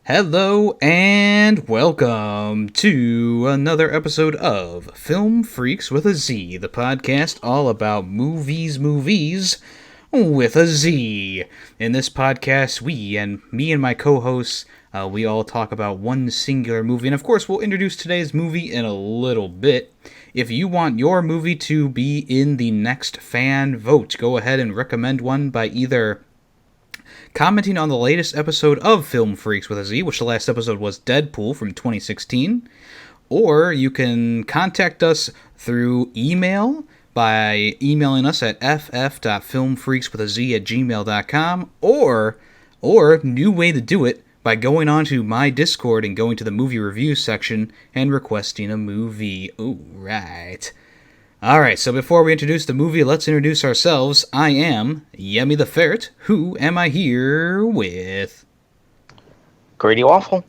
Hello and welcome to another episode of Film Freaks with a Z, the podcast all about movies with a Z. In this podcast, me and my co-hosts, we all talk about one singular movie, and of course we'll introduce today's movie in a little bit. If you want your movie to be in the next fan vote, go ahead and recommend one by either commenting on the latest episode of Film Freaks with a Z, which the last episode was Deadpool from 2016, or you can contact us through email by emailing us at ff.filmfreakswithaz@gmail.com, or new way to do it, by going on to my Discord and going to the movie review section and requesting a movie. Ooh, right. Alright, so before we introduce the movie, let's introduce ourselves. I am Yemmy the Ferret. Who am I here with? Greedy Waffle.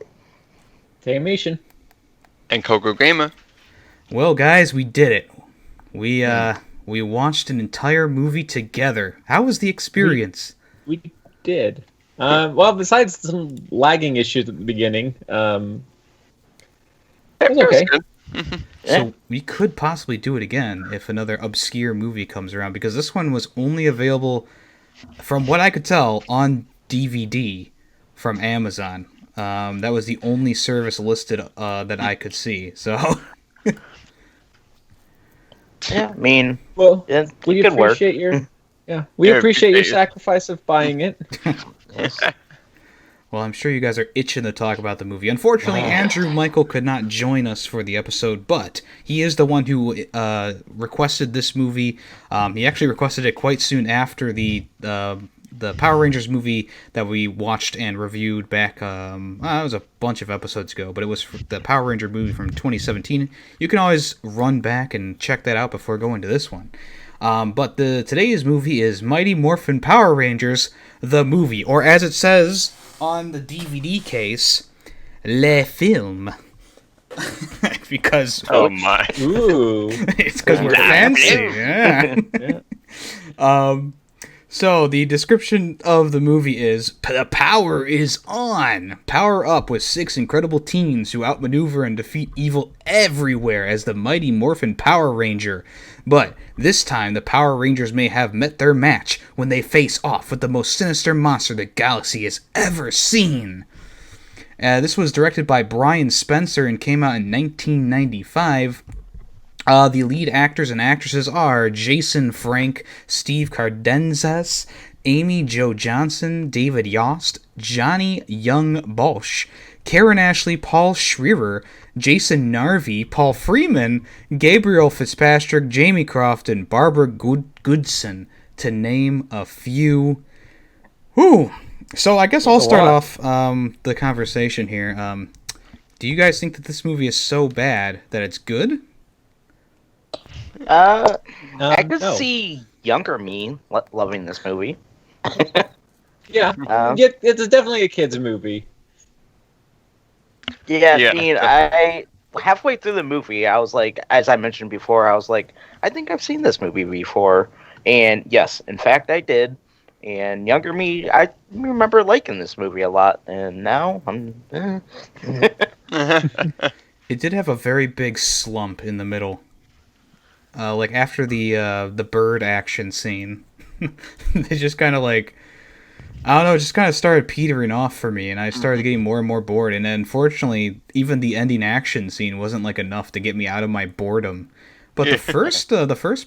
Damation. And Coco Gamer. Well, guys, we did it. We watched an entire movie together. How was the experience? We did. Well, besides some lagging issues at the beginning, it was okay. So we could possibly do it again if another obscure movie comes around, because this one was only available, from what I could tell, on DVD from Amazon. That was the only service listed that I could see. So, Yeah, I mean, Well, it we could work. appreciate your we Yeah, appreciate your appreciate it. sacrifice of buying it. Yes. well, I'm sure you guys are itching to talk about the movie. Unfortunately, Andrew Michael could not join us for the episode, but he is the one who requested this movie. He actually requested it quite soon after the Power Rangers movie that we watched and reviewed back, it was a bunch of episodes ago, but it was the Power Ranger movie from 2017. You can always run back and check that out before going to this one. But today's movie is Mighty Morphin Power Rangers, the movie, or as it says on the DVD case, Le Film. Because Oh my. Ooh. it's because we're fancy. Yeah. So the description of the movie is: the power is on. Power up with 6 incredible teens who outmaneuver and defeat evil everywhere as the Mighty Morphin Power Ranger. But this time, the Power Rangers may have met their match when they face off with the most sinister monster the galaxy has ever seen. This was directed by Brian Spencer and came out in 1995. The lead actors and actresses are Jason Frank, Steve Cardenzas, Amy Jo Johnson, David Yost, Johnny Young Balsh, Karen Ashley, Paul Schreier, Jason Narvey, Paul Freeman, Gabriel Fitzpatrick, Jamie Croft, and Barbara Goodson, to name a few. Whew. So I guess I'll start off the conversation here. Do you guys think that this movie is so bad that it's good? I could No. see younger me loving this movie. Yeah, Um, it's definitely a kids movie. Yeah, Yeah, I mean, halfway through the movie, I was like, as I mentioned before, I was like, I think I've seen this movie before. And yes, in fact, I did. And younger me, I remember liking this movie a lot. And now, It did have a very big slump in the middle. Like after the bird action scene, they just kind of like, I don't know, it just kind of started petering off for me, and I started getting more and more bored. And unfortunately, even the ending action scene wasn't like enough to get me out of my boredom. But the first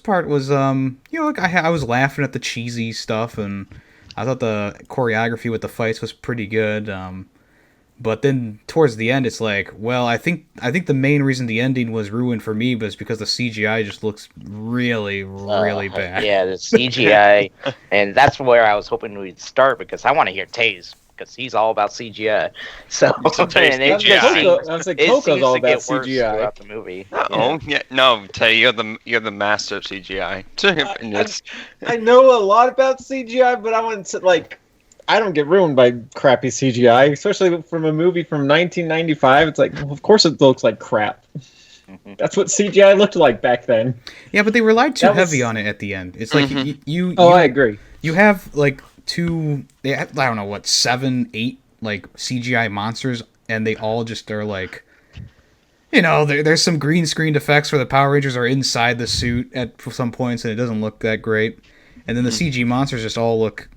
part was, like I was laughing at the cheesy stuff, and I thought the choreography with the fights was pretty good. But then towards the end, it's like, well, I think the main reason the ending was ruined for me was because the CGI just looks really, really bad. Yeah, the CGI. And that's where I was hoping we'd start, because I want to hear Taze, because he's all about CGI. So, Taze and it CGI. just Coco, seems, I was like, it Coco's seems all to about get worse CGI. throughout the movie. Oh yeah, no, Tay, you're the master of CGI. And it's- I know a lot about CGI, but I want to I don't get ruined by crappy CGI, especially from a movie from 1995. It's like, well, of course it looks like crap. That's what CGI looked like back then. Yeah, but they relied too That was- heavy on it at the end. It's like you Oh, I agree. you have like two, I don't know what, 7, 8 like CGI monsters, and they all just are like, you know, there's some green screened effects where the Power Rangers are inside the suit at some points, and it doesn't look that great. And then the CG monsters just all look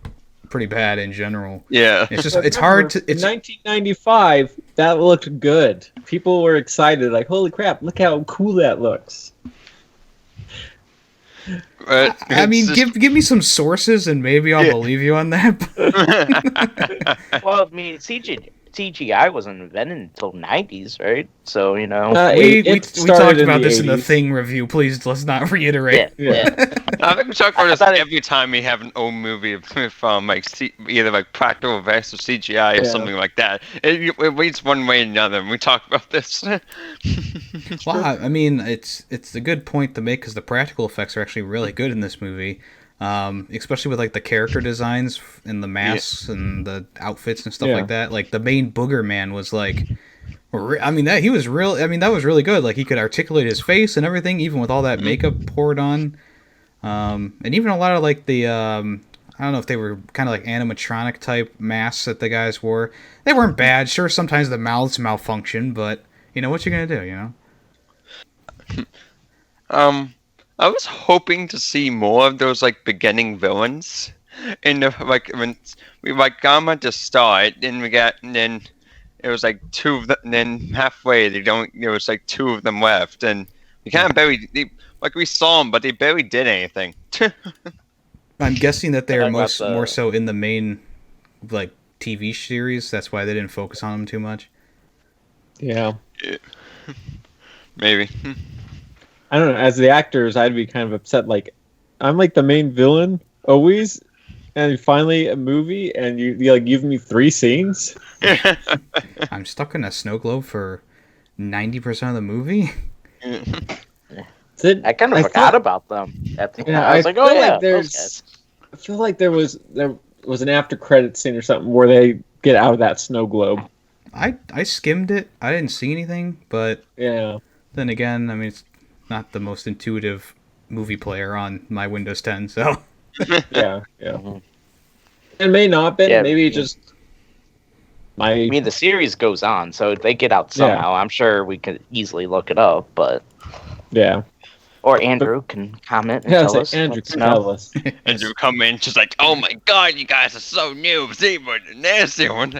pretty bad in general. Yeah. It's just it's hard to. In 1995, that looked good. People were excited, like, "Holy crap! Look how cool that looks." But I mean, it's just- give me some sources and maybe I'll believe you on that. Well, I mean, CGI wasn't invented until '90s, right? So you know, we It talked started in about the this in the 80s. Thing review. Please, let's not reiterate. yeah. I think we talk about I this thought it- every time we have an old movie from like either like practical effects or CGI or Yeah. something like that. It leads one way or another, and we talk about this. Well, I mean, it's a good point to make because the practical effects are actually really good in this movie, especially with like the character designs and the masks and the outfits and stuff Yeah. like that. Like the main Booger Man was like, I mean that he was real. I mean that was really good. Like he could articulate his face and everything, even with all that makeup poured on, and even a lot of like the. I don't know if they were kind of like animatronic type masks that the guys wore. They weren't bad. Sure, sometimes the mouths malfunction, but you know what you're gonna do, you know. I was hoping to see more of those like beginning villains, in the like when we like got them at the start, and then it was like two of them, and then halfway there was like two of them left, and we kind of like we saw them, but they barely did anything. I'm guessing that they are I got the- more so in the main like TV series. That's why they didn't focus on them too much. Yeah. Maybe. I don't know. As the actors, I'd be kind of upset. Like, I'm like the main villain always, and finally a movie, and you like give me 3 scenes. I'm stuck in a snow globe for 90% of the movie. It, I kind of forgot thought- about them. At the Yeah, I was like, oh feel yeah, like those guys. I feel like there was an after credit scene or something where they get out of that snow globe. I skimmed it. I didn't see anything, but Yeah. then again, I mean, it's not the most intuitive movie player on my Windows 10, so Yeah. Mhm. It may not have been. Yeah, Maybe yeah. just my. I mean, the series goes on, so if they get out somehow. I'm sure we could easily look it up, but Yeah. or Andrew can comment and Yeah. tell So us. Andrew, let us can know. tell us. And you come in just like, oh my god, you guys are so new. See what the nasty one.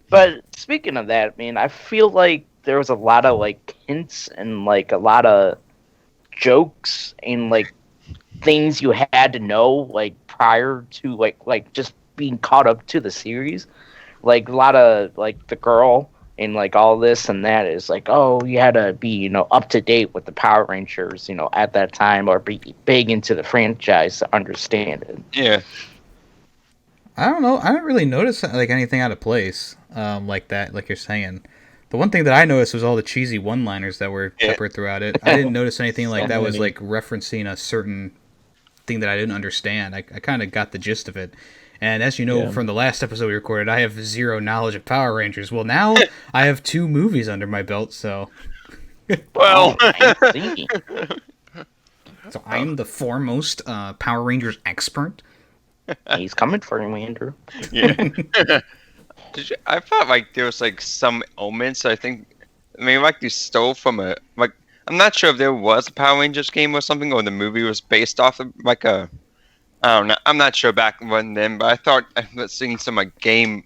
But speaking of that, I mean, I feel like there was a lot of like hints and like a lot of jokes and like things you had to know like prior to like just being caught up to the series. Like a lot of like the girl and like all this and that is like, oh, you had to be, you know, up to date with the Power Rangers, you know, at that time, or be big into the franchise to understand it. Yeah. I don't know. I didn't really notice like anything out of place like that, like you're saying. The one thing that I noticed was all the cheesy one-liners that were Yeah. peppered throughout it. I didn't notice anything like So that was many. like referencing a certain thing that I didn't understand. I kind of got the gist of it. And as you know Yeah. from the last episode we recorded, I have zero knowledge of Power Rangers. Well, now I have 2 movies under my belt, so Well. I see. I'm the foremost Power Rangers expert. He's coming for you, Andrew. Yeah. I thought like there was like some elements. I mean like they stole from a like. I'm not sure if there was a Power Rangers game or something, or the movie was based off of like a. I don't know. I'm not sure back then, but I thought I was seeing some like game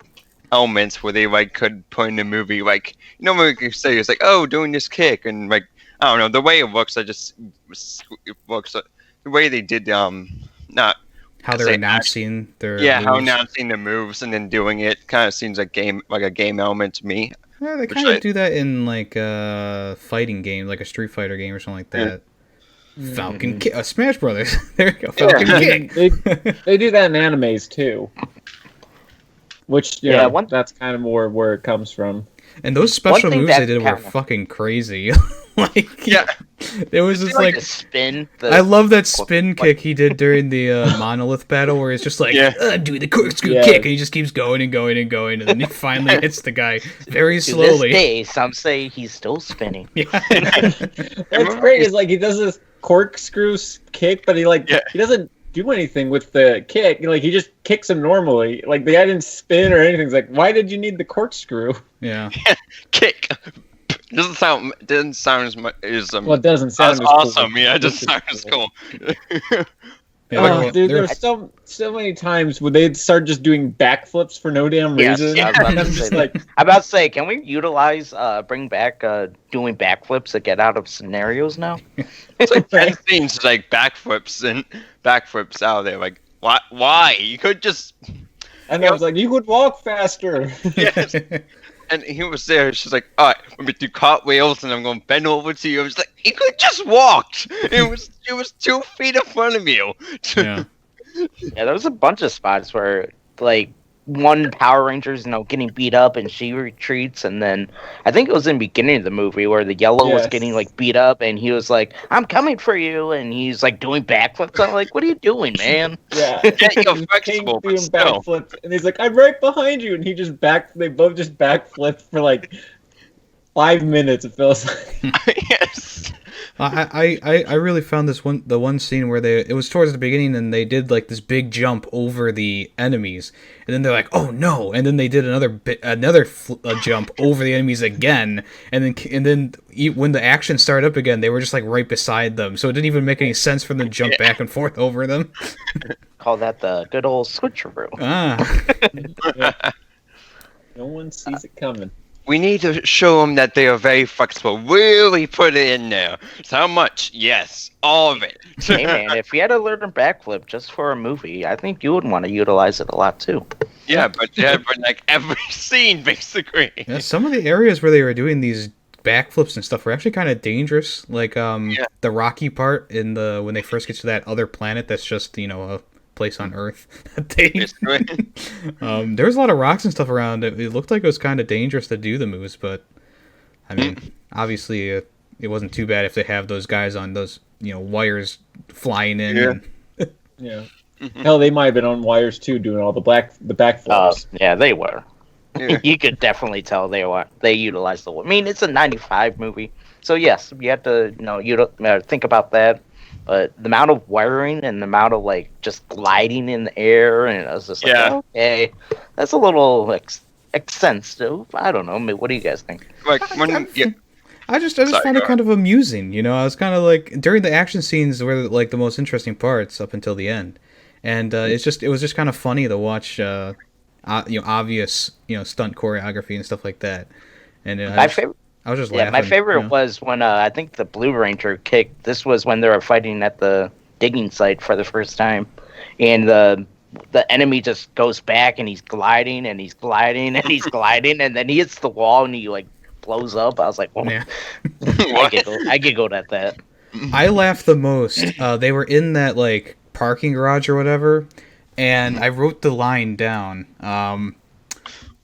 elements where they like could put in the movie, like you know when you say it's like, oh, doing this kick, and like I don't know the way it looks. It looks the way they did not. How I'd they're say announcing their Yeah, how moves. announcing the moves and then doing it kind of seems like a game element to me. Yeah, they Which kind of I- do that in like a fighting game, like a Street Fighter game or something like that. Falcon Kick, Smash Brothers. There you go, Falcon Yeah. Kick. They do that in animes too. Which Yeah, yeah, one- that's kind of more where it comes from. And those special thing moves they that did were kinda- fucking crazy. Like, Yeah. it was just Like like the spin. I love that spin like- kick he did during the monolith battle, where it's just like, Yeah. do the corkscrew Yeah. kick, and he just keeps going and going and going, and then he finally hits the guy very To this slowly. day, some say he's still spinning. Yeah. That's great. It's like he does this corkscrew kick, but he Yeah. he doesn't do anything with the kick. Like, he just kicks him normally. Like, the guy didn't spin or anything. It's like, why did you need the corkscrew? Yeah. Kick. Doesn't sound as much as Well, it doesn't sound as as awesome. cool. Yeah, it doesn't sound as cool. Yeah, Oh, dude, they're- there's so many times where they'd start just doing backflips for no damn Yes, reason. I was about And to I'm say just that. like, I'm about to say, can we utilize, bring back doing backflips to get out of scenarios now? It's like 10 scenes like backflips out there. Like, why? You could just. and I was like, you could walk faster. Yes. And he was there. She's like, all right, I'm gonna do cartwheels, and I'm gonna bend over to you. I was like, you could just walked. It was 2 feet in front of you. yeah. Yeah, there was a bunch of spots where, like, one Power Ranger's, getting beat up and she retreats, and then I think it was in the beginning of the movie where the yellow was Yes. getting, like, beat up, and he was like, I'm coming for you, and he's, like, doing backflips. I'm like, what are you doing, man? Yeah. Yeah, you're King flexible, but doing still. backflips, and he's like, I'm right behind you, and he just they both just backflipped for like 5 minutes, it feels like. Yes. I really found the one scene where it was towards the beginning and they did like this big jump over the enemies and then they're like, oh no, and then they did another jump over the enemies again, and then when the action started up again they were just like right beside them, so it didn't even make any sense for them to jump back and forth over them. Call that the good old switcheroo. No one sees it coming. We need to show them that they are very flexible. Really put it in there. So how much? Yes, all of it. Hey, man, if you had to learn a backflip just for a movie, I think you would want to utilize it a lot, too. but like every scene, basically. Yeah, some of the areas where they were doing these backflips and stuff were actually kind of dangerous, like the rocky part when they first get to that other planet that's just a place on Earth. There was a lot of rocks and stuff around. It looked like it was kind of dangerous to do the moves, but I mean, obviously it wasn't too bad if they have those guys on those wires flying in. Yeah. Yeah. Hell, they might have been on wires too, doing all the backflips. Yeah, they were. Yeah. You could definitely tell they utilized the. I mean, it's a '95 movie, so yes, you have to think about that. But the amount of wiring and the amount of like just gliding in the air, and I was just like, okay, that's a little extensive. I don't know. What do you guys think? Like I just found it kind of amusing. I was kind of like during the action scenes were like the most interesting parts up until the end, and it was just kind of funny to watch. Obvious stunt choreography and stuff like that. And My favorite. I was just Yeah, laughing. my favorite was when I think the Blue Ranger kicked. This was when they were fighting at the digging site for the first time, and the enemy just goes back and he's gliding and he's gliding and he's gliding, and then he hits the wall and he like blows up. I was like, well, Yeah. I giggled at that. I laughed the most. They were in that like parking garage or whatever, and I wrote the line down.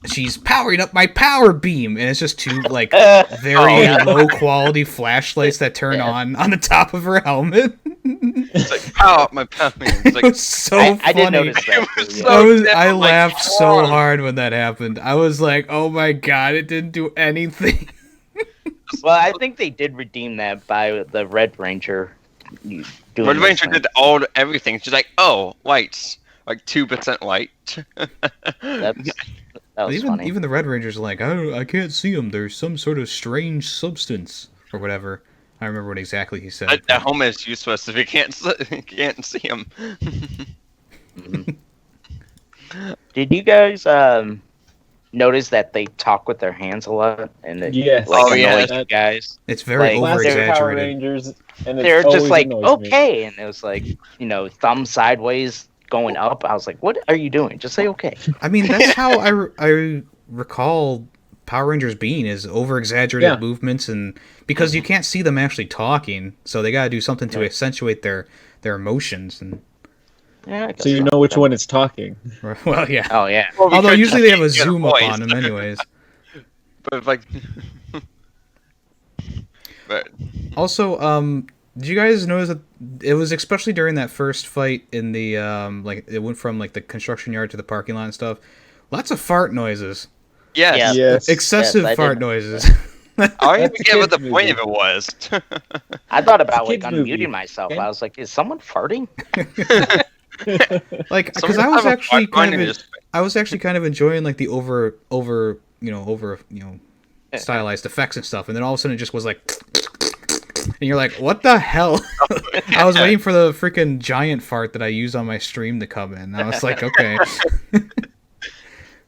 She's powering up my power beam, and it's just two like very low quality flashlights that turn on the top of her helmet. It's like power up my power. It's like It was so funny. I did notice that. It was Too, so- yeah. I like, laughed come so on. hard when that happened. I was like, "Oh my god, it didn't do anything." Well, I think they did redeem that by the Red Ranger. Doing Red this Ranger thing. did everything. She's like, oh, lights, like 2% light. That was funny. Even the Red Ranger's like, I can't see them. There's some sort of strange substance or whatever. I remember what exactly he said. The helmet is useless if you can't see him. Did you guys notice that they talk with their hands a lot and it Yes. like Oh, yeah. annoys you guys? It's very Like, over Classic Power exaggerated. Rangers, and They're it's just like always annoys me. okay, and it was like thumb sideways going up. I was like, what are you doing? Just say okay. I mean, that's how I recall Power Rangers being is over exaggerated Yeah. movements, and because you can't see them actually talking, so they gotta do something to accentuate their emotions. And Yeah, I guess So you know which one is talking. well, yeah. Oh yeah. Well, Although because usually they have a you get zoom up voice. on them, anyways. But like, but Also, did you guys notice that it was especially during that first fight in the like it went from like the construction yard to the parking lot and stuff? Lots of fart noises, yes, Yeah. Yes. excessive Yes, I fart did. noises. I don't even That's a get what the kid's point movie. of it was. I thought about like kids' movie, unmuting myself. okay? I was like, is someone farting? Like, because Someone I was have a actually fun kind and of, just- I was actually kind of enjoying like the over, stylized effects and stuff, and then all of a sudden it just was like, and you're like, what the hell? I was waiting for the freaking giant fart that I use on my stream to come in. I was like, okay.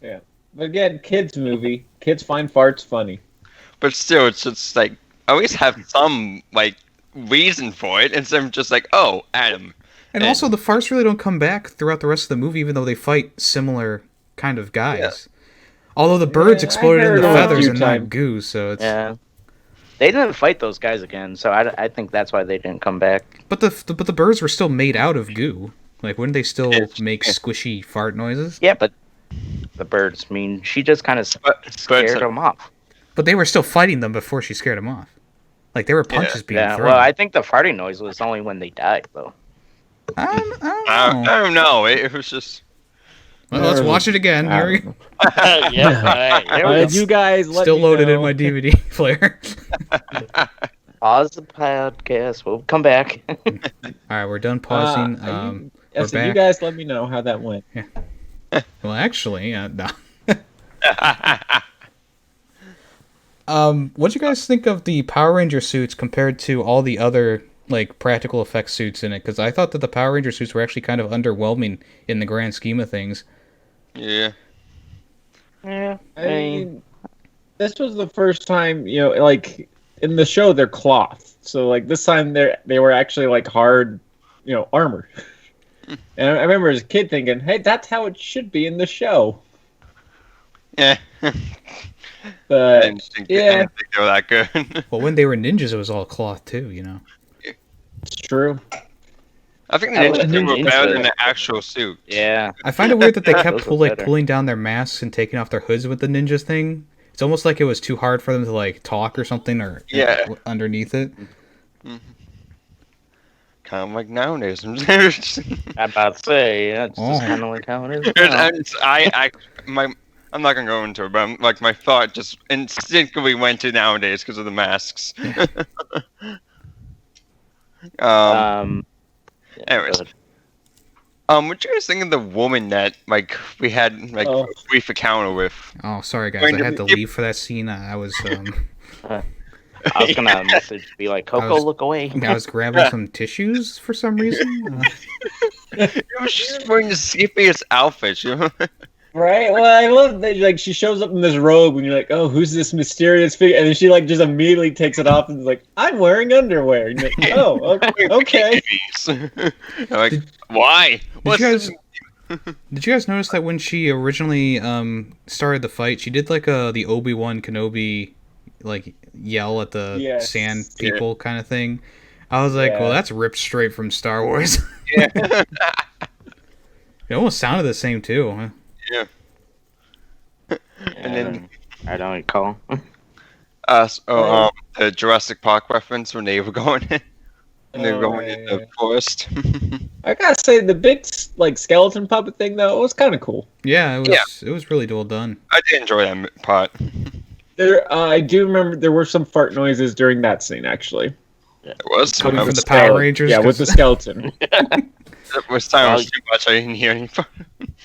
Yeah. But again, kids movie. Kids find farts funny. But still, it's just like I always have some like reason for it, instead of just like, oh, Adam. And also, the farts really don't come back throughout the rest of the movie, even though they fight similar kind of guys. Yeah. Although the birds Yeah, I exploded heard into of it a feathers few and times. not goo, so it's... Yeah. They didn't fight those guys again, so I think that's why they didn't come back. But the birds were still made out of goo. Like, wouldn't they still Yes. make squishy fart noises? Yeah, but the birds, I mean, she just kind of scared them off. But they were still fighting them before she scared them off. Like, there were punches being Yeah, thrown. well, I think the farting noise was only when they died, though. I don't I know. don't know. It was just. Well, let's watch it again. I Here we don't go. Yeah, there we go. You guys let Still me loaded in know. my DVD player. Pause the podcast. We'll come back. All right, we're done pausing. We're So you back. guys let me know how that went. Well, actually, no. What do you guys think of the Power Ranger suits compared to all the other like practical effects suits in it? Because I thought that the Power Ranger suits were actually kind of underwhelming in the grand scheme of things. Yeah. Yeah, I mean, this was the first time, like in the show they're cloth. So like this time they were actually like hard, armor. And I remember as a kid thinking, "Hey, that's how it should be in the show." Yeah. But I didn't think yeah. they were that good. Well, when they were ninjas, it was all cloth too, it's true. I think the I like ninjas were ninjas better better. than the actual suit. yeah. I find it weird that they kept Those were better. pulling down their masks and taking off their hoods with the ninjas thing. It's almost like it was too hard for them to like talk or something or Yeah. underneath it. Kind of like nowadays. I'm about to say, yeah, it's just Oh. kind of like how it is. now. I'm not gonna go into it, but like my thought just instinctively went to nowadays because of the masks. Yeah, Anyways. good. What you guys think of the woman that like we had like Oh. a brief encounter with? Oh, sorry guys, Going I to had to be- leave for that scene. I was I was gonna message, be like, Coco, was- look away. I was grabbing some tissues for some reason. It was just wearing the sleepiest outfit. You know? Right? Well, I love that like she shows up in this robe and you're like, "Oh, who's this mysterious figure?" And then she like just immediately takes it off and is like, "I'm wearing underwear." And you're like, "Oh, okay." Like, why? What's you guys- this- Did you guys notice that when she originally started the fight, she did like the Obi-Wan Kenobi like yell at the Yes. sand people kind of thing? I was like, Yeah. well, that's ripped straight from Star Wars. Yeah. It almost sounded the same too. Huh? Yeah. And then I don't recall. the Jurassic Park reference when they were going in, and they were Oh, going in yeah. the forest. I gotta say, the big like skeleton puppet thing though, it was kind of cool. Yeah, it was really well done. I did enjoy that part. There, I do remember there were some fart noises during that scene actually. It was. Coming It from was, the Power Rangers. Yeah, with 'cause- the skeleton. it was time was too much. I didn't hear any.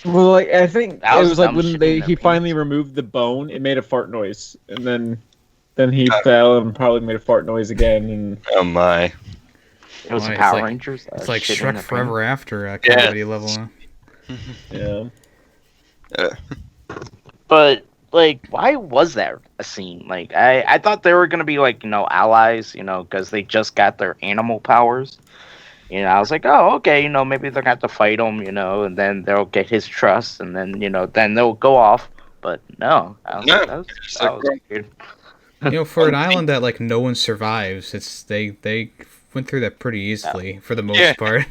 Well, like I think That it was was like dumb when shit in he their finally removed the bone, it made a fart noise, and then he fell and probably made a fart noise again. And Oh my. It was Why, the it's Power like- Rangers. It's like shit in Shrek the Forever After Yeah. comedy level. Huh? yeah, But like, why was that a scene? Like, I thought they were gonna be like, allies, because they just got their animal powers. I was like, oh, okay, maybe they're gonna have to fight him, and then they'll get his trust, and then then they'll go off. But no, I was No, like, that it's was like- weird. For an island that like no one survives, they went through that pretty easily for the most Yeah. part.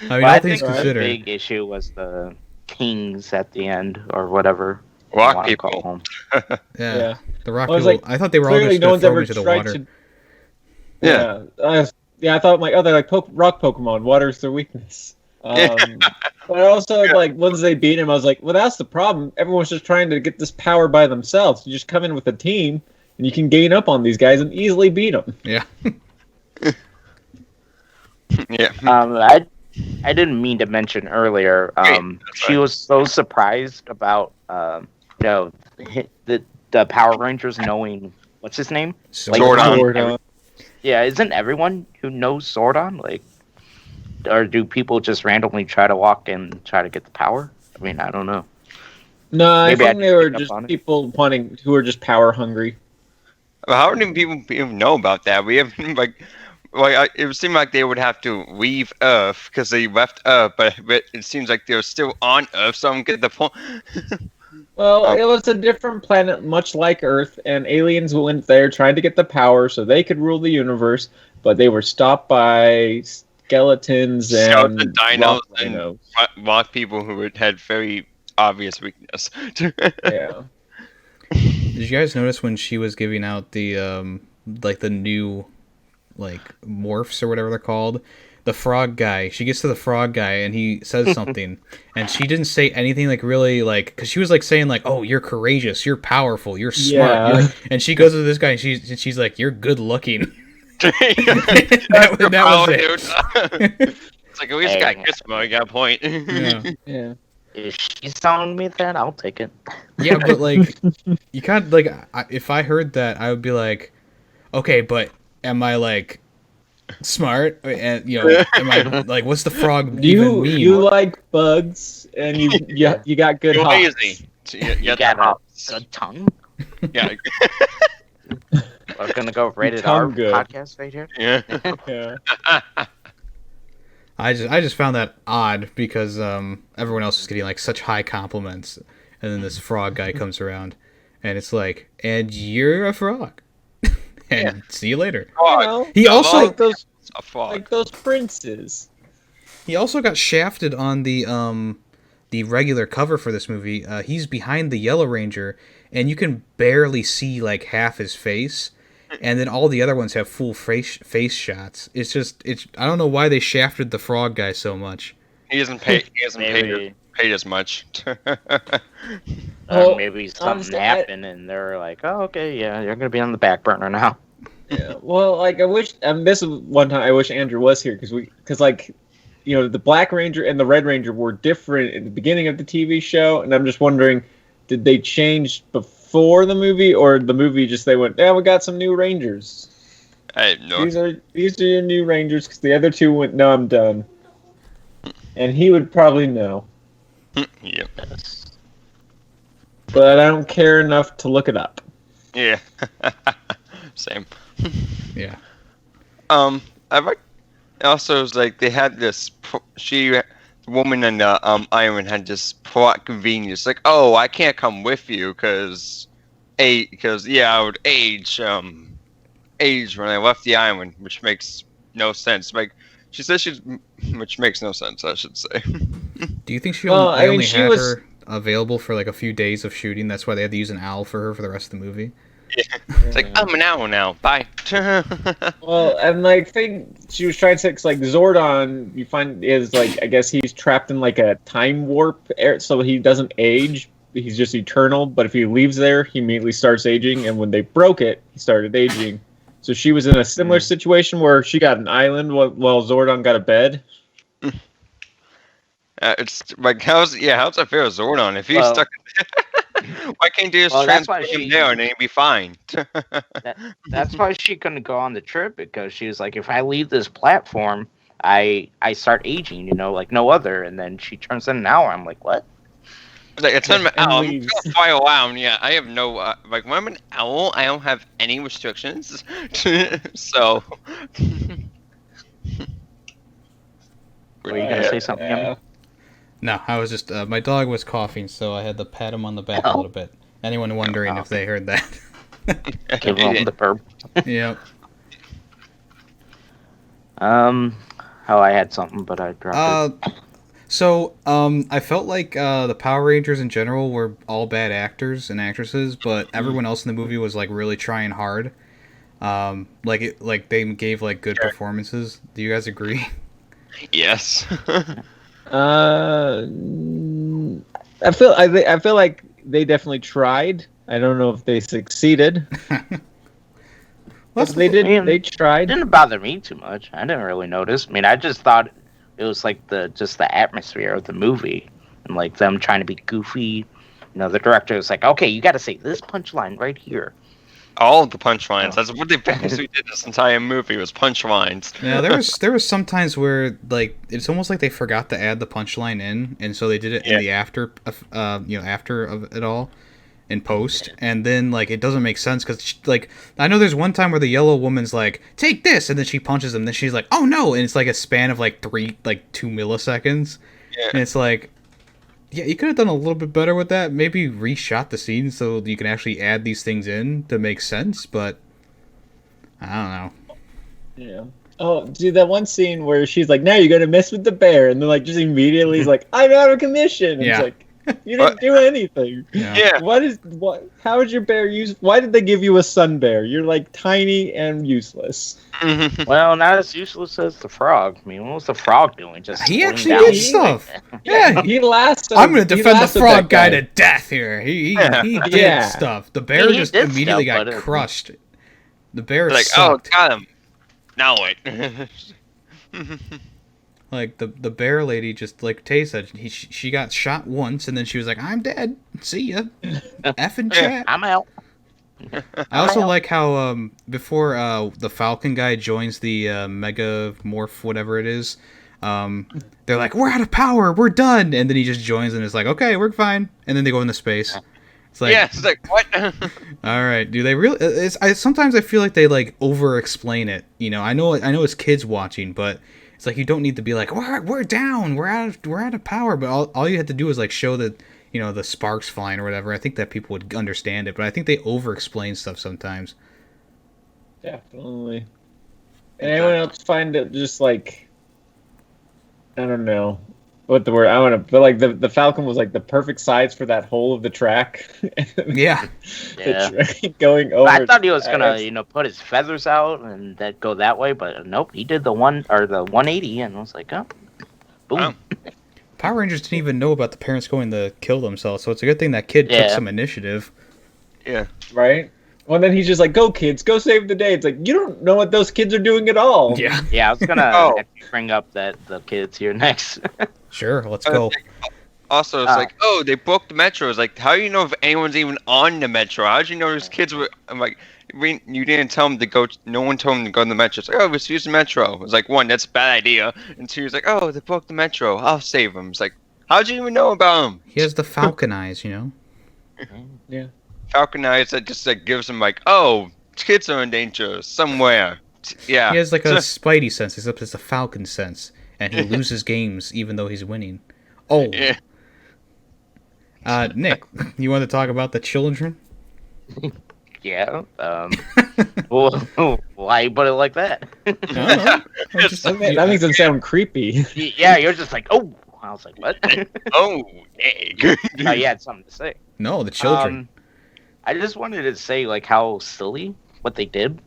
I mean, But all I things think the considered. big issue was the kings at the end, or whatever. you Rock wanna call people. them. Yeah, the rock I was people. like, I thought they were all clearly just no going one's to throw ever me to the tried water. to. Yeah. I thought they're like rock Pokemon. Water's their weakness. But also, like, once they beat him, I was like, well, that's the problem. Everyone's just trying to get this power by themselves. You just come in with a team, and you can gain up on these guys and easily beat them. Yeah, Yeah. I didn't mean to mention earlier. She was so surprised about the Power Rangers knowing what's his name. Zordon. Zordon. Yeah, isn't everyone who knows Zordon like, or do people just randomly try to walk and try to get the power? I mean, I don't know. No, I Maybe I think they didn't were pick up just on it. people who are just power hungry. Well, how many people even know about that? We have it would seem like they would have to leave Earth because they left Earth, but it seems like they're still on Earth. So I don't get the point. Well, it was a different planet, much like Earth, and aliens went there trying to get the power so they could rule the universe, but they were stopped by skeletons and Skeleton dinos rock and dinos. rock people who had very obvious weakness. Yeah. Did you guys notice when she was giving out the the new morphs or whatever they're called? The frog guy. She gets to the frog guy and he says something, and she didn't say anything really because she was saying oh, you're courageous, you're powerful, you're smart, Yeah. and she goes to this guy and she's like, you're good looking. that was it. It's like, at least I got Gizmo, you got a point. Yeah. Yeah. If she's telling me that, I'll take it. Yeah, but you can't if I heard that, I would be like, okay, but am I smart? And am I what's the frog even mean? You like bugs and you got good You're hops. lazy. You got a good tongue. Yeah. We're gonna go rated R Tongue good. podcast right here. Yeah. Yeah. I just found that odd because everyone else is getting such high compliments, and then this frog guy comes around, and it's like, and you're a frog, and see you later. Well, He also like those A frog. like those princes. He also got shafted on the regular cover for this movie. He's behind the Yellow Ranger, and you can barely see half his face, and then all the other ones have full face shots. It's I don't know why they shafted the frog guy so much. He hasn't paid. He hasn't Maybe. paid as much. Well, Maybe something honestly, happened and they're like, oh, okay, yeah, you're gonna be on the back burner now. Yeah. Well, I wish. This is one time I wish Andrew was here because the Black Ranger and the Red Ranger were different at the beginning of the TV show, and I'm just wondering, did they change before the movie, or the movie just they went, yeah, we got some new Rangers. I have no. These are your new Rangers because the other two went, no, I'm done. And he would probably know, Yep. but I don't care enough to look it up. Yeah. Same. Yeah. I like. Also, it was they had this. The woman in the island had this plot convenience. Oh, I can't come with you because I would age when I left the island, which makes no sense. She says which makes no sense, I should say. Do you think she Well, only, I they mean, only she had was- her available for a few days of shooting? That's why they had to use an owl for her for the rest of the movie. It's I'm an owl now. Bye. Well, and she was trying to say, 'cause, Zordon, you find is I guess he's trapped in a time warp, so he doesn't age. He's just eternal. But if he leaves there, he immediately starts aging. And when they broke it, he started aging. So she was in a similar situation where she got an island while Zordon got a bed. It's how's that fair with Zordon? If he's Well- stuck, why can't you just Well, that's why transport him she- there and he'd be fine? That's why she couldn't go on the trip, because she was like, if I leave this platform, I start aging, like no other. And then she turns in an hour. I'm like, what? It's an And owl. I'm leaves. gonna fly around. Yeah, I have no when I'm an owl, I don't have any restrictions. So. Were you gonna say something, Yemmy? No, I was just my dog was coughing, so I had to pat him on the back a Oh. little bit. Anyone wondering if they heard that? Give him the burp. Yep. Oh, I had something, but I dropped it. So, I felt like the Power Rangers in general were all bad actors and actresses, but everyone else in the movie was really trying hard. They gave good performances. Do you guys agree? Yes. I feel like they definitely tried. I don't know if they succeeded. Well, They did. Man. They It tried. didn't bother me too much. I didn't really notice. I mean, I just thought It was like the atmosphere of the movie, and like them trying to be goofy. The director was like, "Okay, you got to say this punchline right here." All of the punchlines. That's what they basically did this entire movie was punchlines. Yeah, there was some times where like it's almost like they forgot to add the punchline in, and so they did it in the after of it all in post, and then like it doesn't make sense because like I know there's one time where the yellow woman's like take this, and then she punches him, then she's like oh no, and it's like a span of like 2 milliseconds, and it's like. Yeah, you could have done a little bit better with that. Maybe reshot the scene so you can actually add these things in to make sense, but I don't know. Yeah. Oh, dude, that one scene where she's like, now you're going to mess with the bear. And then, like, just immediately he's like, I'm out of commission. And it's like, you didn't do anything. Yeah. How is your bear used? Why did they give you a sun bear? You're, like, tiny and useless. Well, not as useless as the frog. I mean, what was the frog doing? He actually did stuff. Yeah, he lasted. I'm going to defend the frog guy to death here. He did stuff. The bear just immediately got crushed. The bear like, sucked. oh, got him. Now what? Like the bear lady, just like Tay said, she got shot once, and then she was like, "I'm dead. See ya, effing chat." I'm out. I also like how before the Falcon guy joins the Mega Morph, whatever it is, they're like, "We're out of power. We're done," and then he just joins and is like, "Okay, we're fine," and then they go into space. It's like, it's like what? All right, do they really? Sometimes I feel like they like over-explain it. I know it's kids watching, but. It's like you don't need to be like we're down, we're out of power, but all you had to do is like show that the sparks flying or whatever. I think that people would understand it, but I think they over-explain stuff sometimes. Definitely. And anyone else find it just like I don't know what the word I want to, but like the Falcon was like the perfect size for that hole of the track. Yeah. Going over. I thought he was gonna, put his feathers out and that go that way, but nope, he did the 180, and I was like, oh, boom. Wow. Power Rangers didn't even know about the parents going to kill themselves, so it's a good thing that kid took some initiative. Yeah. Right. Well, then he's just like, "Go, kids, go save the day." It's like you don't know what those kids are doing at all. Yeah. Yeah, I was gonna actually bring up the kids here next. Sure, let's go. Also, it's like, oh, they booked the metro. It's like, how do you know if anyone's even on the metro? How do you know those kids were? I'm like, you didn't tell them to go. No one told them to go to the metro. It's like, oh, let's use the metro. It's like, one, that's a bad idea. And two, it's like, oh, they booked the metro. I'll save them. It's like, how'd you even know about them? He has the Falcon eyes, Yeah. Falcon eyes that just like gives him like, oh, kids are in danger somewhere. Yeah. He has like a Spidey sense, except it's a Falcon sense, and he loses games even though he's winning. Oh. Yeah. Nick, you want to talk about the children? Yeah. Well, why you put it like that? That makes them sound creepy. Yeah, you're just like, oh. I was like, what? Oh, egg. Oh, you had something to say. No, the children. I just wanted to say, like, how silly what they did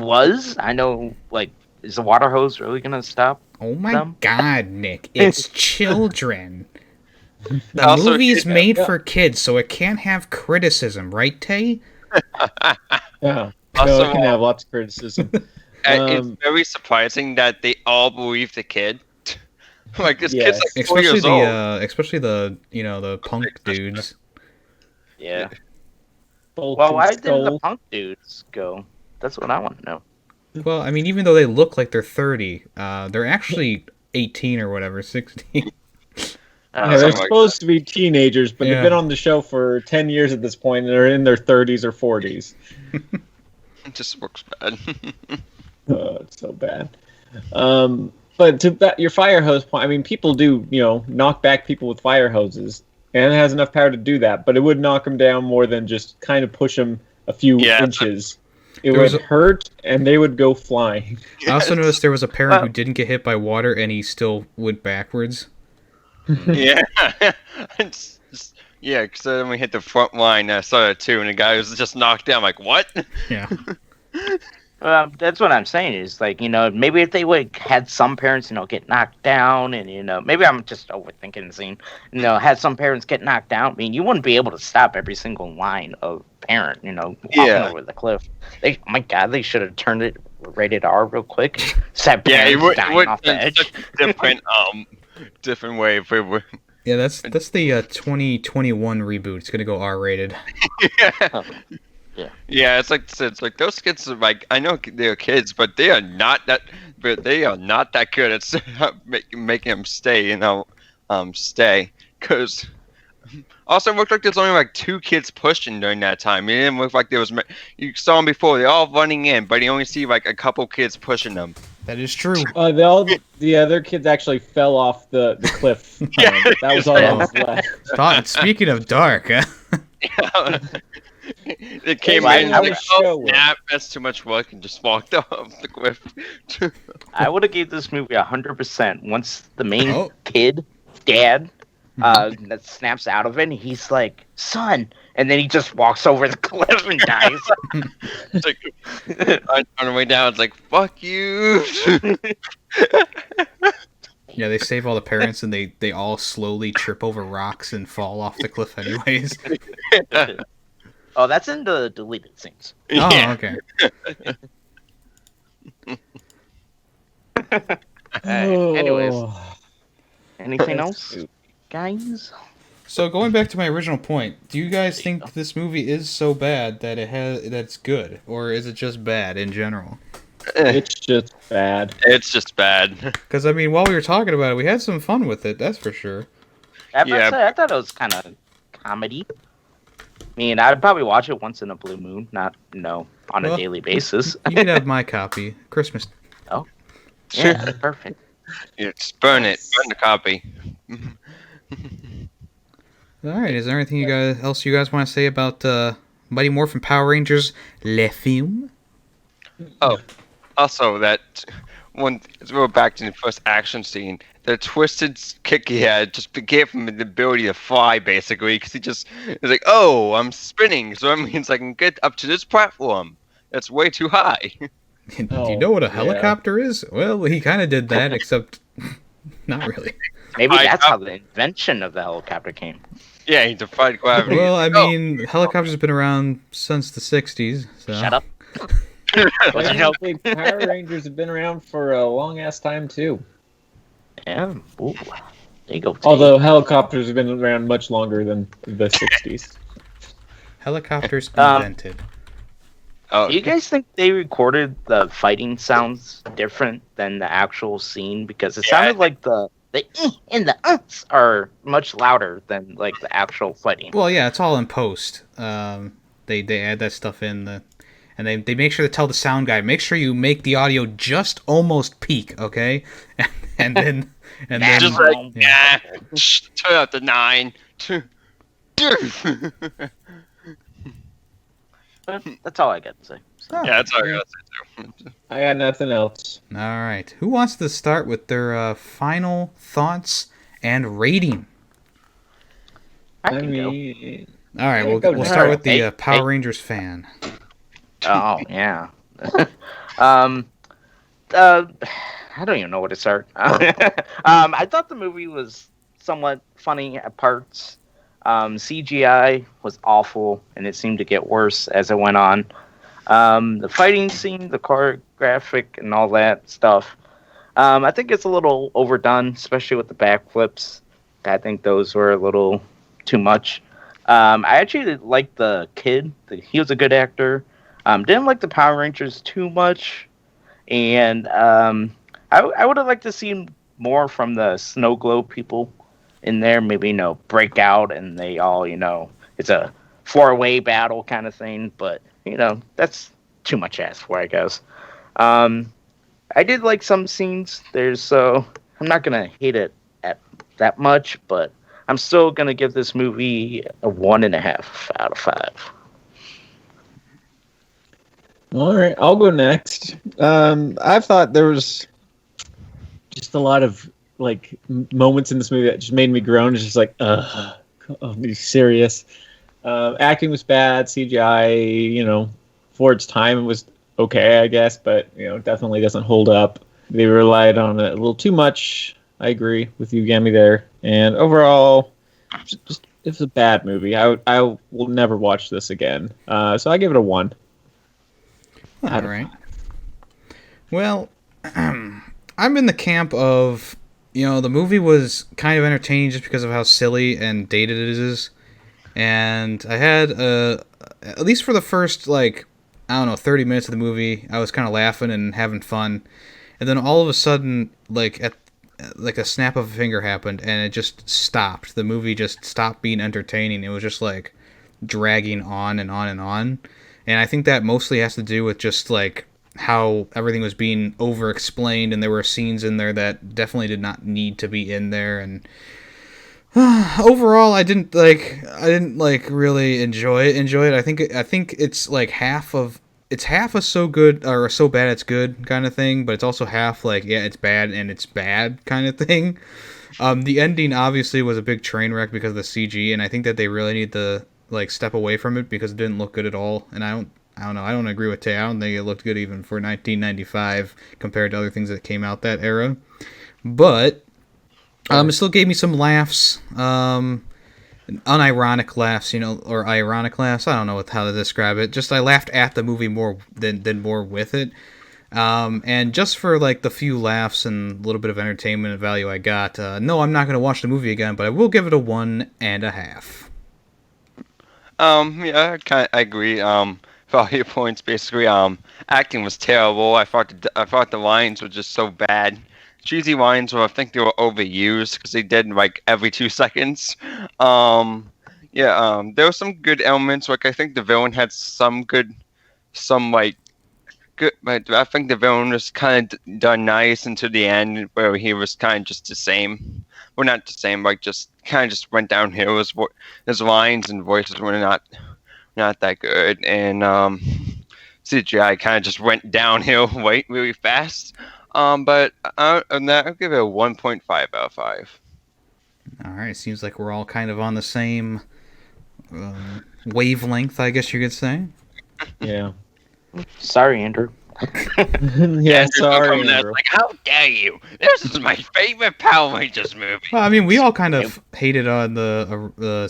was. I know, like, is the water hose really going to stop Oh my them? God, Nick. It's children. The Also, movie's made for kids, so it can't have criticism, right, Tay? Yeah. Also, it can have lots of criticism. It's very surprising that they all believe the kid. Like this kid's like 4 years old. Especially the the punk dudes. Yeah. Bolt Well, and why didn't the skull. punk dudes go? That's what I want to know. Well, I mean, even though they look like they're 30, they're actually 18 or whatever, 16. Yeah, they're Something like supposed to be teenagers, but Yeah. they've been on the show for 10 years at this point, and they're in their 30s or 40s. It just works bad. Oh, it's so bad. But to your fire hose point, I mean, people do, knock back people with fire hoses, and it has enough power to do that, but it would knock them down more than just kind of push them a few inches. It would hurt, and they would go flying. I also noticed there was a parent who didn't get hit by water, and he still went backwards. Yeah. Yeah, because then we hit the front line, I saw that too, and the guy was just knocked down. Like, what? Yeah. That's what I'm saying. Is like maybe if they would had some parents get knocked down, and maybe I'm just overthinking the scene. Had some parents get knocked down. I mean, you wouldn't be able to stop every single line of parent walking Yeah. over the cliff. Oh my God, they should have turned it rated R real quick. Sad Yeah, parents it would, dying off the edge. such a different way if it were. Yeah, that's the 2021 reboot. It's gonna go R-rated. Yeah, it's like those kids are like, I know they're kids, but they are not that good at making them stay. Stay because. Also, it looked like there's only like 2 kids pushing during that time. It didn't look like there was. You saw them before; they're all running in, but you only see like a couple kids pushing them. That is true. The other kids actually fell off the cliff. That was all that was left. Speaking of dark, huh? It came Hey, in. why Like, did they show it? nah, that's too much work, and just walked off the cliff. I would have gave this movie 100% once the main Oh. kid, dad, that snaps out of it. And he's like, "Son," and then he just walks over the cliff and dies. It's like, on the way down, it's like, "Fuck you." Yeah, they save all the parents and they all slowly trip over rocks and fall off the cliff anyways. Oh, that's in the deleted scenes. Oh, Yeah. okay. Anyways, Oh. anything else, guys? So going back to my original point, do you guys think this movie is so bad that that's good, or is it just bad in general? It's just bad. It's just bad. Because I mean, while we were talking about it, we had some fun with it. That's for sure. I thought it was kind of comedy. I mean, I'd probably watch it once in a blue moon, not on a daily basis. You can have my copy. Christmas. Yeah, perfect. Yeah, just burn it. Burn the copy. All right. Is there anything you guys want to say about Mighty Morphin Power Rangers Le Film? Oh, also that one. As we were back to the first action scene, the twisted kick he had just gave him the ability to fly, basically, because he was like, "Oh, I'm spinning, so that means I can get up to this platform. That's way too high." Do you know what a helicopter is? Well, he kind of did that, except not really. Maybe that's how the invention of the helicopter came. Yeah, he defied gravity. Well, I mean, helicopters have been around since the 60s. So. Shut up. What's a joke? Power Rangers have been around for a long ass time too. Yeah. Ooh. There you go. Although helicopters have been around much longer than the 60s. Helicopters invented. Oh, Do you guys think they recorded the fighting sounds different than the actual scene? Because it sounded like the and the are much louder than like the actual fighting. Well, yeah, it's all in post. They add that stuff in and they make sure to tell the sound guy, make sure you make the audio just almost peak, okay? And then just like, yeah, turn up to 9. But that's all I got to say. So. Yeah, that's all I gotta say too. I got nothing else. All right. Who wants to start with their final thoughts and rating? I can go. All right, Yeah, we'll start with the Hey, Power Rangers fan. Oh yeah. I don't even know where to start. I thought the movie was somewhat funny at parts. CGI was awful, and it seemed to get worse as it went on. The fighting scene, the choreographic, and all that stuff. I think it's a little overdone, especially with the backflips. I think those were a little too much. I actually liked the kid. He was a good actor. Didn't like the Power Rangers too much. And I would have liked to see more from the Snow Globe people in there. Maybe, break out and they all, it's a 4-way battle kind of thing. But, that's too much asked for, I guess. I did like some scenes. I'm not going to hate it at that much, but I'm still going to give this movie a 1.5 out of 5. All right, I'll go next. I thought there was just a lot of moments in this movie that just made me groan. It's just like, oh, be serious. Acting was bad. CGI, for its time, it was okay, I guess, but definitely doesn't hold up. They relied on it a little too much. I agree with you, Yemmy, there. And overall, just it's a bad movie. I will never watch this again. So I give it a 1. All right. Well, I'm in the camp of, the movie was kind of entertaining just because of how silly and dated it is. And I had, at least for the first, 30 minutes of the movie, I was kind of laughing and having fun. And then all of a sudden, like a snap of a finger happened, and it just stopped. The movie just stopped being entertaining. It was just, dragging on and on and on. And I think that mostly has to do with just, how everything was being over-explained, and there were scenes in there that definitely did not need to be in there, and overall I didn't really enjoy it. I think it's half a so good or so bad it's good kind of thing, but it's also half it's bad and it's bad kind of thing. The ending obviously was a big train wreck because of the CG, and I think that they really need to step away from it because it didn't look good at all. And I don't know. I don't agree with Tay. I don't think it looked good even for 1995 compared to other things that came out that era. But it still gave me some laughs, unironic laughs, or ironic laughs. I don't know how to describe it. Just I laughed at the movie more than more with it. And just for the few laughs and a little bit of entertainment value I got, no, I'm not going to watch the movie again, but I will give it a 1.5. Yeah, I agree. For all your points, basically, acting was terrible. I thought the lines were just so bad. Cheesy lines were, I think they were overused because they did every 2 seconds. There were some good elements. I think the villain had some good, good. But I think the villain was kind of done nice until the end, where he was kind of just the same. Well, not the same. Just kind of just went downhill. His lines and voices were not that good, and CGI kind of just went downhill really fast. But on that, I'll give it a 1.5 out of 5. All right, seems like we're all kind of on the same wavelength, I guess you could say. Yeah. Sorry, Andrew. Yeah, sorry, Andrew. How dare you? This is my favorite Power Rangers movie. Well, I mean, we all kind of hated on the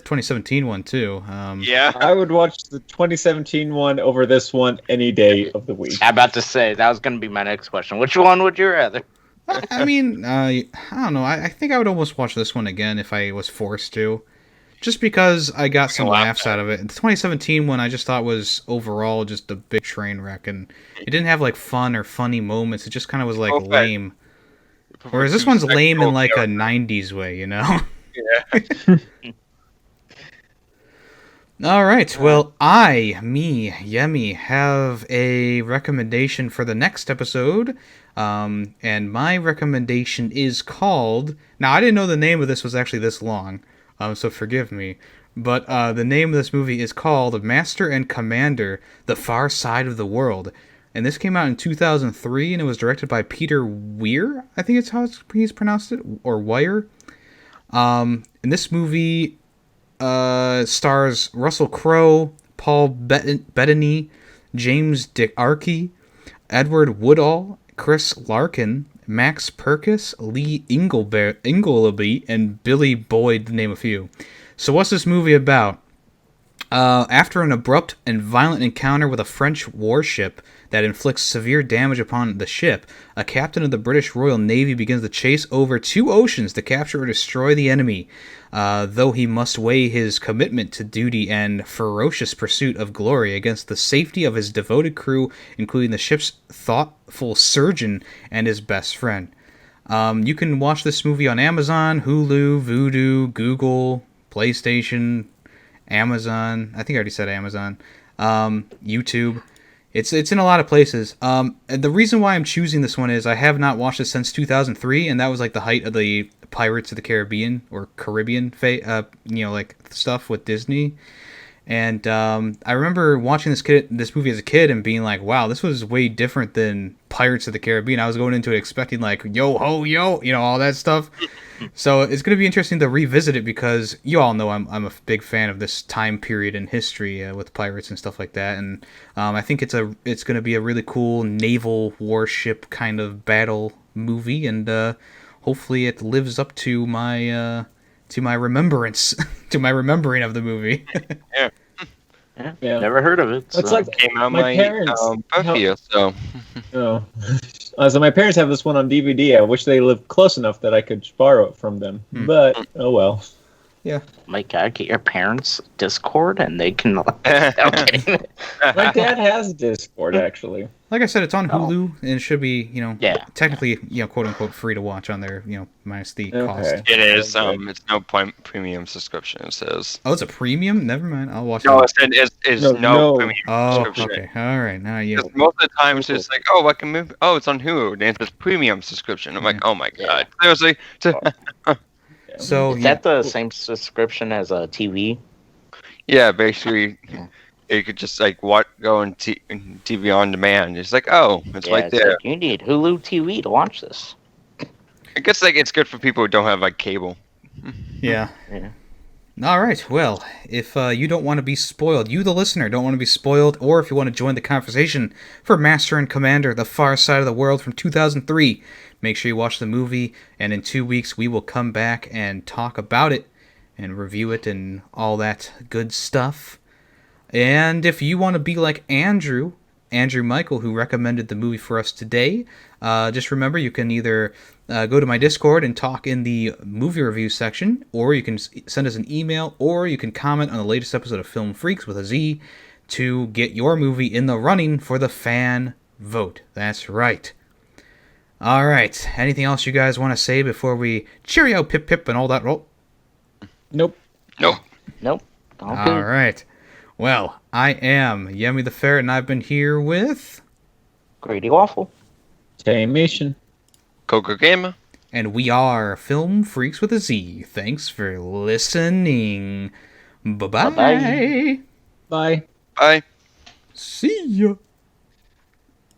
2017 one too. Yeah, I would watch the 2017 one over this one any day of the week. I'm about to say that was going to be my next question. Which one would you rather? I mean, I don't know. I think I would almost watch this one again if I was forced to. Just because I got some laughs out of it. The 2017 one I just thought was overall just a big train wreck, and it didn't have fun or funny moments. It just kind of was lame. Whereas this one's lame in a 90s way, Yeah. All right. Well, Yemmy, have a recommendation for the next episode. And my recommendation is called... Now, I didn't know the name of this was actually this long. So forgive me. But the name of this movie is called Master and Commander, The Far Side of the World. And this came out in 2003, and it was directed by Peter Weir. I think it's how he's pronounced it, or Weir. And this movie stars Russell Crowe, Paul Bettany, James DeArcy, Edward Woodall, Chris Larkin, Max Purkis, Lee Ingleby, and Billy Boyd, to name a few. So what's this movie about? After an abrupt and violent encounter with a French warship that inflicts severe damage upon the ship, a captain of the British Royal Navy begins to chase over 2 oceans to capture or destroy the enemy, though he must weigh his commitment to duty and ferocious pursuit of glory against the safety of his devoted crew, including the ship's thoughtful surgeon and his best friend. You can watch this movie on Amazon, Hulu, Vudu, Google, PlayStation, Amazon. I think I already said Amazon. YouTube. It's in a lot of places. And the reason why I'm choosing this one is I have not watched it since 2003, and that was the height of the Pirates of the Caribbean or Caribbean, stuff with Disney. And I remember watching this movie as a kid and being like, wow, this was way different than Pirates of the Caribbean. I was going into it expecting like, yo ho yo, all that stuff. So it's going to be interesting to revisit it because you all know I'm a big fan of this time period in history with pirates and stuff like that. And I think it's going to be a really cool naval warship kind of battle movie, and hopefully it lives up to my remembrance, to my remembering of the movie. Yeah. Yeah, never heard of it. It's so. like Came out my parents. birthday, so Oh. So my parents have this one on DVD. I wish they lived close enough that I could borrow it from them. But, oh well. My God, get your parents Discord and they can. I'm kidding. My dad has Discord, actually. Like I said, it's on Hulu, and it should be, technically, quote unquote, free to watch on there, minus the cost. Okay. it is. It's no premium subscription. It says. Oh, it's a premium? Never mind. I'll watch No, it. it's No, no no. premium Oh, subscription. okay. All right. Now, yeah. 'Cause most of the time it's just like, oh, I can move. Oh, it's on Hulu, and it's a premium subscription. I'm like, oh my god, seriously. So, Is that the same subscription as a TV? Yeah, basically, you could just like go on TV on demand. It's like, oh, it's right it's there. like, you need Hulu TV to watch this. I guess like it's good for people who don't have like cable. Yeah. Yeah. All right. Well, if you don't want to be spoiled, you, the listener, don't want to be spoiled, or if you want to join the conversation for Master and Commander, The Far Side of the World from 2003, make sure you watch the movie, and in 2 weeks we will come back and talk about it and review it and all that good stuff. And if you want to be like Andrew Michael, who recommended the movie for us today, just remember you can either go to my Discord and talk in the movie review section, or you can send us an email, or you can comment on the latest episode of Film Freakz with a Z to get your movie in the running for the fan vote. That's right. All right. Anything else you guys want to say before we cheerio, pip pip, and all that? Roll. Nope. No. Nope. Okay. All right. Well, I am Yemmy the Ferret, and I've been here with... Grady Waffle. Taymation. Coca Gamer. And we are Film Freakz with a Z. Thanks for listening. Bye-bye. Bye-bye. Bye. Bye. See ya.